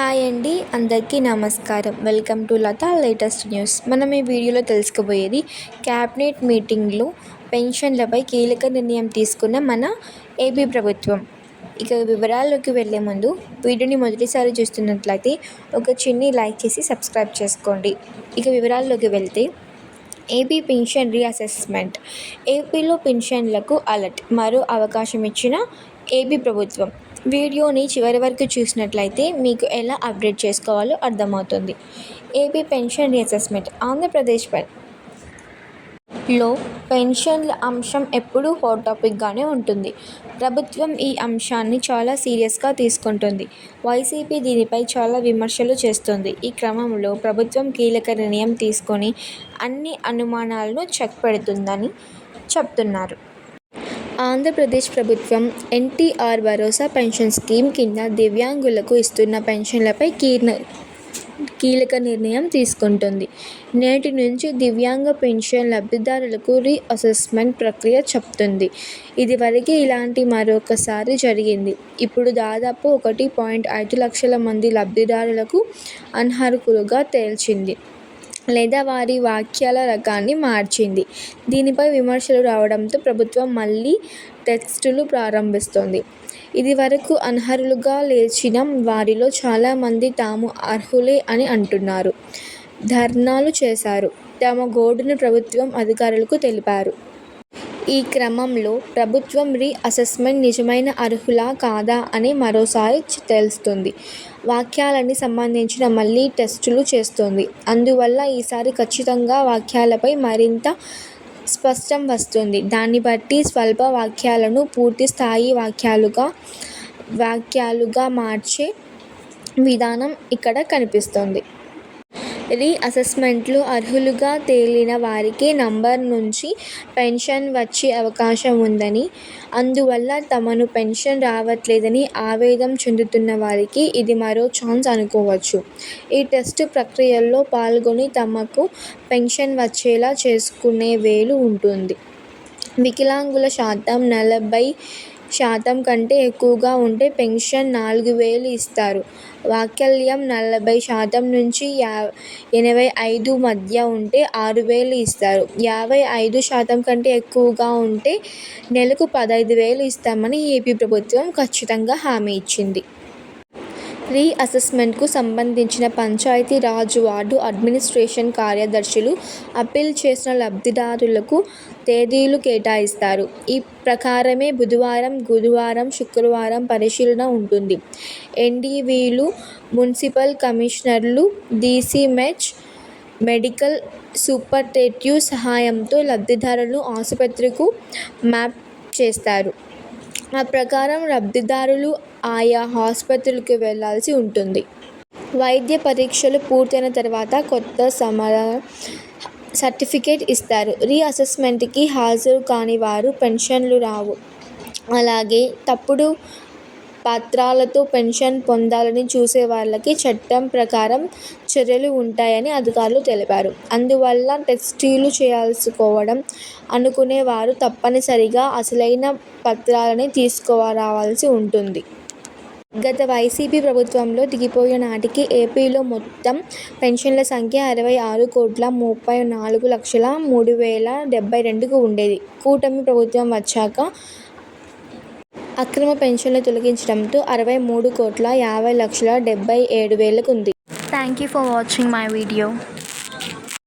Hi అండి, అందరికీ నమస్కారం. Welcome to Latha latest news. మనం ఈ వీడియోలో తెలుసుకోబోయేది క్యాబినెట్ మీటింగ్లో పెన్షన్లపై కీలక నిర్ణయం తీసుకున్న మన ఏపీ ప్రభుత్వం. ఇక వివరాల్లోకి వెళ్లే ముందు వీడియోని మొదటిసారి చూస్తున్నట్లయితే ఒక చిన్ని లైక్ చేసి సబ్స్క్రైబ్ చేసుకోండి. ఇక వివరాల్లోకి వెళ్తే ఏపీ పెన్షన్ రీఅసెస్మెంట్. ఏపీలో పెన్షన్లకు అలర్ట్, మరో అవకాశం ఇచ్చిన ఏపీ ప్రభుత్వం. వీడియోని చివరి వరకు చూసినట్లయితే మీకు ఎలా అప్డేట్ చేసుకోవాలో అర్థమవుతుంది. AP pension reassessment. ఆంధ్రప్రదేశ్లో పెన్షన్ల అంశం ఎప్పుడూ హాట్ టాపిక్గానే ఉంటుంది. ప్రభుత్వం ఈ అంశాన్ని చాలా సీరియస్గా తీసుకుంటుంది. వైసీపీ దీనిపై చాలా విమర్శలు చేస్తోంది. ఈ క్రమంలో ప్రభుత్వం కీలక నిర్ణయం తీసుకొని అన్ని అనుమానాలను చెక్ పెడుతుందని చెప్తున్నారు. ఆంధ్రప్రదేశ్ ప్రభుత్వం ఎన్టీఆర్ భరోసా పెన్షన్ స్కీమ్ కింద దివ్యాంగులకు ఇస్తున్న పెన్షన్లపై కీలక నిర్ణయం తీసుకుంటుంది. నేటి నుంచి దివ్యాంగ పెన్షన్ లబ్ధిదారులకు రీఅసెస్మెంట్ ప్రక్రియ చెప్తుంది. ఇదివరకే ఇలాంటి మరొకసారి జరిగింది. ఇప్పుడు దాదాపు 1.5 లక్షల మంది లబ్ధిదారులకు అనర్హులుగా తేల్చింది లేదా వారి వ్యాఖ్యల రకాన్ని మార్చింది. దీనిపై విమర్శలు రావడంతో ప్రభుత్వం మళ్లీ టెస్టులు ప్రారంభిస్తోంది. ఇదివరకు అనర్హులుగా తేల్చిన వారిలో చాలామంది తాము అర్హులే అని అంటున్నారు. ధర్నాలు చేశారు. తమ గోడును ప్రభుత్వం అధికారులకు తెలిపారు. ఈ క్రమంలో ప్రభుత్వం రీఅసెస్మెంట్ నిజమైన అర్హులా కాదా అని మరోసారి తేల్స్తుంది. వ్యాఖ్యలకి సంబంధించి మళ్లీ టెస్టులు చేస్తోంది. అందువల్ల ఈసారి ఖచ్చితంగా వ్యాఖ్యలపై మరింత స్పష్టత వస్తుంది. దాన్ని బట్టి స్వల్ప వ్యాఖ్యలను పూర్తి స్థాయి వ్యాఖ్యలుగా మార్చే విధానం ఇక్కడ కనిపిస్తోంది. రీఅసెస్మెంట్లో అర్హులుగా తేలిన వారికే నంబర్ నుంచి పెన్షన్ వచ్చే అవకాశం ఉందని, అందువల్ల తమకు పెన్షన్ రావట్లేదని ఆవేదన చెందుతున్న వారికి ఇది మరో ఛాన్స్ అనుకోవచ్చు. ఈ టెస్టు ప్రక్రియలో పాల్గొని తమకు పెన్షన్ వచ్చేలా చేసుకునే వీలు ఉంటుంది. వికలాంగుల శాతం 40% కంటే ఎక్కువగా ఉంటే పెన్షన్ 4,000 ఇస్తారు. వైకల్యం 40% నుంచి 85 మధ్య ఉంటే 6,000 ఇస్తారు. 55% కంటే ఎక్కువగా ఉంటే నెలకు 15,000 ఇస్తామని ఏపీ ప్రభుత్వం ఖచ్చితంగా హామీ ఇచ్చింది. రీఅసెస్మెంట్కు సంబంధించి పంచాయతీ రాజ్ వార్డు అడ్మినిస్ట్రేషన్ కార్యదర్శులు అప్పీల్ చేసిన లబ్ధిదారులకు తేదీలు కేటాయిస్తారు. ఈ ప్రకారమే బుధవారం, గురువారం, శుక్రవారం పరిశీలన ఉంటుంది. ఎన్డీవీలు, మున్సిపల్ కమిషనర్లు, డీసీఎంహెచ్, మెడికల్ సూపరింటెండెంట్ సహాయంతో లబ్ధిదారులను ఆసుపత్రికి మ్యాప్ చేస్తారు. ఆ ప్రకారం లబ్ధిదారులు ఆయా ఆసుపత్రులకు వెళ్లాల్సి ఉంటుంది. వైద్య పరీక్షలు పూర్తయిన తర్వాత కొత్త సర్టిఫికేట్ ఇస్తారు. రీఅసెస్మెంట్కి హాజరు కాని వారు పెన్షన్లు రావు. అలాగే తప్పుడు పత్రాలతో పెన్షన్ పొందాలని చూసే వాళ్లపై చట్టం ప్రకారం చర్యలు ఉంటాయని అధికారులు తెలిపారు. అందువల్ల టెస్టులు చేయించుకోవాలి అనుకునే వారు తప్పనిసరిగా అసలైన పత్రాలను తీసుకురావాల్సి ఉంటుంది. గత వైసీపీ ప్రభుత్వంలో దిగిపోయే నాటికి ఏపీలో మొత్తం పెన్షన్ల సంఖ్య 66,34,03,072కు ఉండేది. కూటమి ప్రభుత్వం వచ్చాక అక్రమ పెన్షన్లు తొలగించడంతో 63,50,77,000కు ఉంది. Thank you for watching my video.